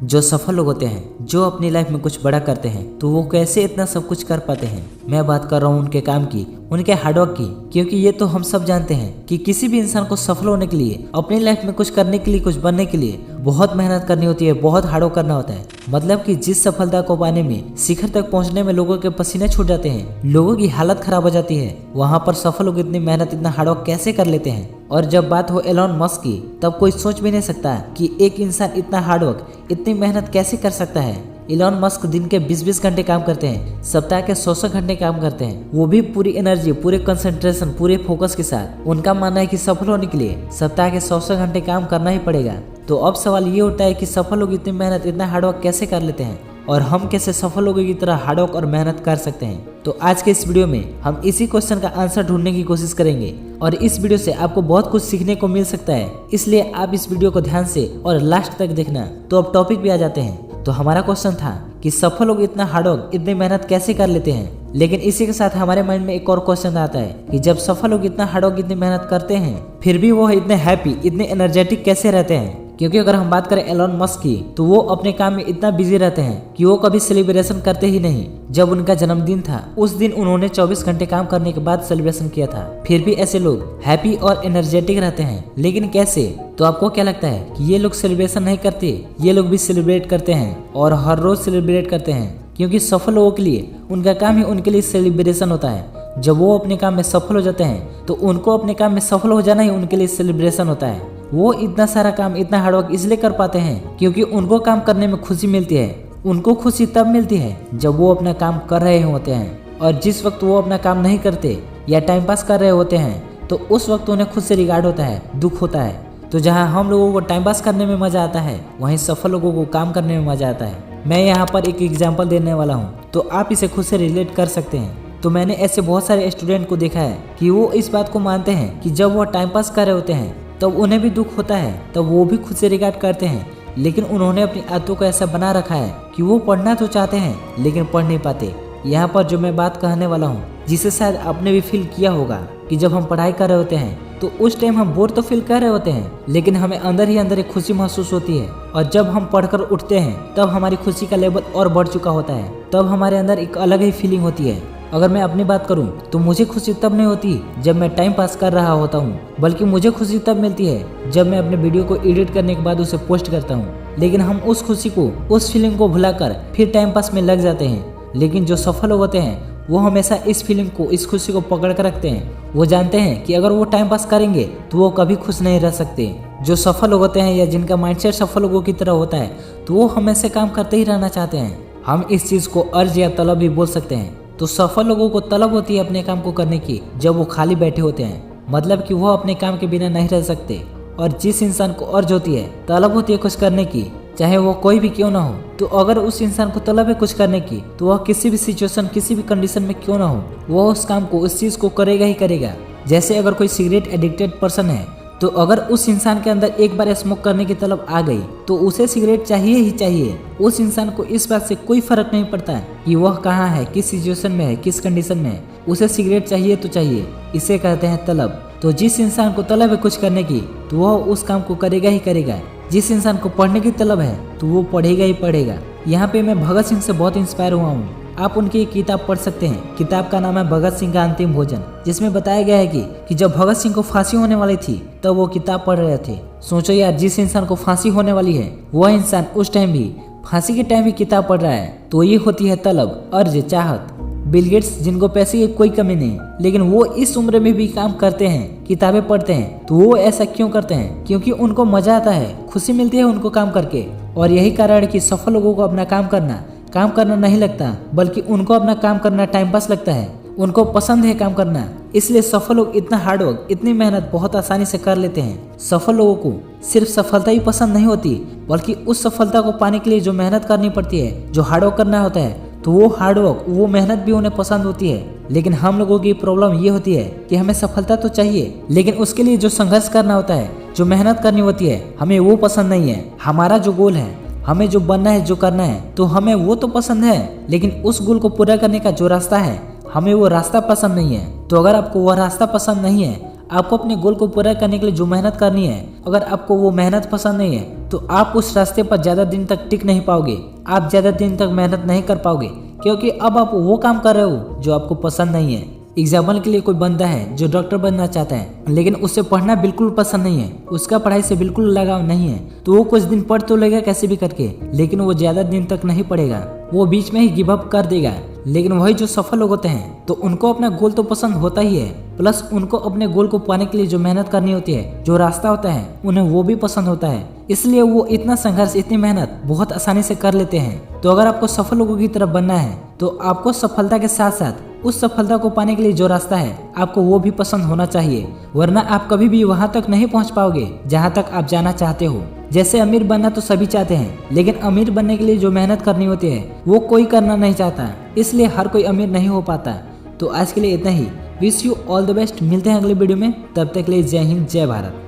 जो सफल लोग होते हैं, जो अपनी लाइफ में कुछ बड़ा करते हैं, तो वो कैसे इतना सब कुछ कर पाते हैं। मैं बात कर रहा हूँ उनके काम की, उनके हार्डवर्क की। क्योंकि ये तो हम सब जानते हैं कि किसी भी इंसान को सफल होने के लिए, अपनी लाइफ में कुछ करने के लिए, कुछ बनने के लिए बहुत मेहनत करनी होती है, बहुत हार्डवर्क करना होता है। मतलब कि जिस सफलता को पाने में, शिखर तक पहुंचने में लोगों के पसीने छूट जाते हैं, लोगों की हालत खराब हो जाती है, वहां पर सफल लोग इतनी मेहनत, इतना हार्डवर्क कैसे कर लेते हैं। और जब बात हो एलोन मस्क की, तब कोई सोच भी नहीं सकता कि एक इंसान इतना हार्डवर्क, इतनी मेहनत कैसे कर सकता है। एलोन मस्क दिन के 20-20 घंटे काम करते हैं, सप्ताह के 100-100 घंटे काम करते हैं, वो भी पूरी एनर्जी, पूरे कंसंट्रेशन, पूरे फोकस के साथ। उनका मानना है कि सफल होने के लिए सप्ताह के 100-100 घंटे काम करना ही पड़ेगा। तो अब सवाल ये उठता है कि सफल लोग इतनी मेहनत, इतना हार्डवर्क कैसे कर लेते हैं, और हम कैसे सफल लोगों की तरह हार्डवर्क और मेहनत कर सकते हैं। तो आज के इस वीडियो में हम इसी क्वेश्चन का आंसर ढूंढने की कोशिश करेंगे, और इस वीडियो से आपको बहुत कुछ सीखने को मिल सकता है। इसलिए आप इस वीडियो को ध्यान से और लास्ट तक देखना। तो अब टॉपिक पे आ जाते हैं। तो हमारा क्वेश्चन था कि सफल लोग इतना हार्डवर्क, इतनी मेहनत कैसे कर लेते हैं। लेकिन इसी के साथ हमारे माइंड में एक और क्वेश्चन आता है कि जब सफल लोग इतना हार्डवर्क, इतनी मेहनत करते हैं, फिर भी वो इतने हैप्पी, इतने एनर्जेटिक कैसे रहते हैं। क्योंकि अगर हम बात करें एलोन मस्क की, तो वो अपने काम में इतना बिजी रहते हैं कि वो कभी सेलिब्रेशन करते ही नहीं। जब उनका जन्मदिन था, उस दिन उन्होंने 24 घंटे काम करने के बाद सेलिब्रेशन किया था। फिर भी ऐसे लोग हैप्पी और एनर्जेटिक रहते हैं। लेकिन कैसे? तो आपको क्या लगता है कि ये लोग सेलिब्रेशन नहीं करते? ये लोग भी सेलिब्रेट करते हैं, और हर रोज सेलिब्रेट करते हैं। क्योंकि सफल लोगों के लिए उनका काम ही उनके लिए सेलिब्रेशन होता है। जब वो अपने काम में सफल हो जाते हैं, तो उनको अपने काम में सफल हो जाना ही उनके लिए सेलिब्रेशन होता है। वो इतना सारा काम, इतना हार्डवर्क इसलिए कर पाते हैं क्योंकि उनको काम करने में खुशी मिलती है। उनको खुशी तब मिलती है जब वो अपना काम कर रहे होते हैं, और जिस वक्त वो अपना काम नहीं करते या टाइम पास कर रहे होते हैं, तो उस वक्त उन्हें खुद से रिगार्ड होता है, दुख होता है। तो जहाँ हम लोगों को टाइम पास करने में मजा आता है, वहीं सफल लोगों को काम करने में मजा आता है। मैं यहाँ पर एक एग्जाम्पल देने वाला हूँ, तो आप इसे खुद से रिलेट कर सकते हैं। तो मैंने ऐसे बहुत सारे स्टूडेंट को देखा है कि वो इस बात को मानते हैं कि जब वो टाइम पास कर रहे होते हैं, तब उन्हें भी दुख होता है, तब वो भी खुद से रिगार्ड करते हैं। लेकिन उन्होंने अपनी आदतों को ऐसा बना रखा है कि वो पढ़ना तो चाहते हैं, लेकिन पढ़ नहीं पाते। यहाँ पर जो मैं बात कहने वाला हूँ, जिसे शायद आपने भी फील किया होगा कि जब हम पढ़ाई कर रहे होते हैं, तो उस टाइम हम बोर तो फील कर रहे होते हैं, लेकिन हमें अंदर ही अंदर एक खुशी महसूस होती है। और जब हम पढ़कर उठते हैं, तब हमारी खुशी का लेवल और बढ़ चुका होता है। तब हमारे अंदर एक अलग ही फीलिंग होती है। अगर मैं अपनी बात करूं, तो मुझे खुशी तब नहीं होती जब मैं टाइम पास कर रहा होता हूं, बल्कि मुझे खुशी तब मिलती है जब मैं अपने वीडियो को एडिट करने के बाद उसे पोस्ट करता हूं। लेकिन हम उस खुशी को, उस फीलिंग को भुलाकर फिर टाइम पास में लग जाते हैं। लेकिन जो सफल होते हैं, वो हमेशा इस फीलिंग को, इस खुशी को पकड़ कर रखते हैं। वो जानते हैं कि अगर वो टाइम पास करेंगे तो वो कभी खुश नहीं रह सकते। जो सफल होते हैं, या जिनका माइंडसेट सफल लोगों की तरह होता है, तो वो हमेशा काम करते ही रहना चाहते हैं। हम इस चीज को अर्ज या तलब भी बोल सकते हैं। तो सफल लोगों को तलब होती है अपने काम को करने की, जब वो खाली बैठे होते हैं। मतलब कि वो अपने काम के बिना नहीं रह सकते। और जिस इंसान को अर्ज होती है, तलब होती है कुछ करने की, चाहे वो कोई भी क्यों ना हो, तो अगर उस इंसान को तलब है कुछ करने की, तो वह किसी भी सिचुएशन, किसी भी कंडीशन में क्यों ना हो, वो उस काम को, उस चीज को करेगा ही करेगा। जैसे अगर कोई सिगरेट एडिक्टेड पर्सन है, तो अगर उस इंसान के अंदर एक बार स्मोक करने की तलब आ गई, तो उसे सिगरेट चाहिए ही चाहिए। उस इंसान को इस बात से कोई फर्क नहीं पड़ता कि वह कहाँ है, किस सिचुएशन में है, किस कंडीशन में है, उसे सिगरेट चाहिए तो चाहिए। इसे कहते हैं तलब। तो जिस इंसान को तलब है कुछ करने की, तो वह उस काम को करेगा ही करेगा। जिस इंसान को पढ़ने की तलब है, तो वो पढ़ेगा ही पढ़ेगा। यहाँ पे मैं भगत सिंह से बहुत इंस्पायर हुआ हूँ। आप उनकी एक किताब पढ़ सकते हैं। किताब का नाम है भगत सिंह का अंतिम भोजन, जिसमें बताया गया है कि जब भगत सिंह को फांसी होने वाली थी, तब वो किताब पढ़ रहे थे। सोचो यार, जिस इंसान को फांसी होने वाली है, वह इंसान उस टाइम भी, फांसी के टाइम भी किताब पढ़ रहा है। तो ये होती है तलब, अर्ज, चाहत। बिल गेट्स, जिनको पैसे की कोई कमी नहीं, लेकिन वो इस उम्र में भी काम करते हैं, किताबें पढ़ते हैं। तो वो ऐसा क्यों करते हैं? क्योंकि उनको मजा आता है, खुशी मिलती है उनको काम करके। और यही कारण है कि सफल लोगों को अपना काम करना नहीं लगता, बल्कि उनको अपना काम करना टाइम पास लगता है। उनको पसंद है काम करना। इसलिए सफल लोग इतना हार्डवर्क, इतनी मेहनत बहुत आसानी से कर लेते हैं। सफल लोगों को सिर्फ सफलता ही पसंद नहीं होती, बल्कि उस सफलता को पाने के लिए जो मेहनत करनी पड़ती है, जो हार्डवर्क करना होता है, तो वो हार्डवर्क, वो मेहनत भी उन्हें पसंद होती है। लेकिन हम लोगों की प्रॉब्लम ये होती है कि हमें सफलता तो चाहिए, लेकिन उसके लिए जो संघर्ष करना होता है, जो मेहनत करनी होती है, हमें वो पसंद नहीं है। हमारा जो गोल है, हमें जो बनना है, जो करना है, तो हमें वो तो पसंद है, लेकिन उस गोल को पूरा करने का जो रास्ता है, हमें वो रास्ता पसंद नहीं है। तो अगर आपको वह रास्ता पसंद नहीं है, आपको अपने गोल को पूरा करने के लिए जो मेहनत करनी है, अगर आपको वो मेहनत पसंद नहीं है तो आप उस रास्ते पर ज्यादा दिन तक टिक नहीं पाओगे, आप ज्यादा दिन तक मेहनत नहीं कर पाओगे, क्योंकि अब आप वो काम कर रहे हो जो आपको पसंद नहीं है। एग्जाम्पल के लिए कोई बंदा है जो डॉक्टर बनना चाहता है, लेकिन उसे पढ़ना बिल्कुल पसंद नहीं है, उसका पढ़ाई से बिल्कुल लगाव नहीं है, तो वो कुछ दिन पढ़ तो लेगा कैसे भी करके, लेकिन वो ज्यादा दिन तक नहीं पढ़ेगा, वो बीच में ही गिव अप कर देगा। लेकिन वही जो सफल लोग होते हैं तो उनको अपना गोल तो पसंद होता ही है, प्लस उनको अपने गोल को पाने के लिए जो मेहनत करनी होती है, जो रास्ता होता है, उन्हें वो भी पसंद होता है, इसलिए वो इतना संघर्ष, इतनी मेहनत बहुत आसानी से कर लेते हैं। तो अगर आपको सफल लोगों की तरफ बनना है तो आपको सफलता के साथ साथ उस सफलता को पाने के लिए जो रास्ता है आपको वो भी पसंद होना चाहिए, वरना आप कभी भी वहां तक नहीं पहुंच पाओगे जहां तक आप जाना चाहते हो। जैसे अमीर बनना तो सभी चाहते हैं, लेकिन अमीर बनने के लिए जो मेहनत करनी होती है वो कोई करना नहीं चाहता, इसलिए हर कोई अमीर नहीं हो पाता। तो आज के लिए इतना ही। Wish you all the best. मिलते हैं अगले वीडियो में, तब तक के लिए जय हिंद, जय भारत।